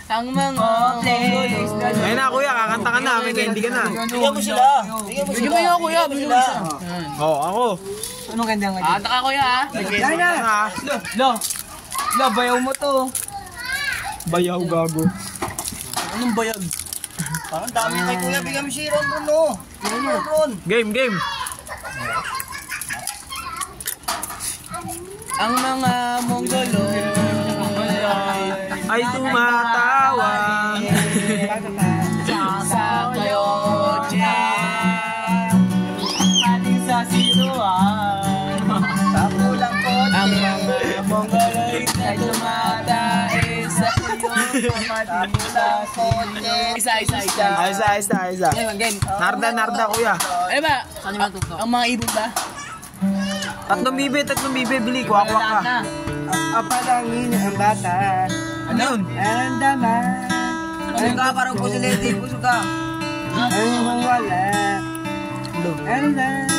Ang mga place. Ayun na kuya, kakanta ka na, may candy ka na. Bigyan mo sila. Bigyan mo yung kuya, bigyan mo isa. Oo, ako. Anong ganda nga? Ata ka kuya ha. Candy ka na. Lo, bayaw mo to. Bayaw gago. Anong bayag? Parang dami kay kuya. Bigyan mo si Ron, no? Ron. Game, game. Ang mga Mongolo ay tumatawa. sa kayo, ating sa sinuan. Ang mga Mongolo ay tumatais sa kayo, isa. Isa. Game. Narda kuya. Ano ba? Ang mga ibon ba? Tatlong bibe, bili, kuha-kuha ka. Apalangin ang bata. Ano yun? Ang dama. Ano ka? Parang pusilete. Puso ka. Ang wala. Ano na?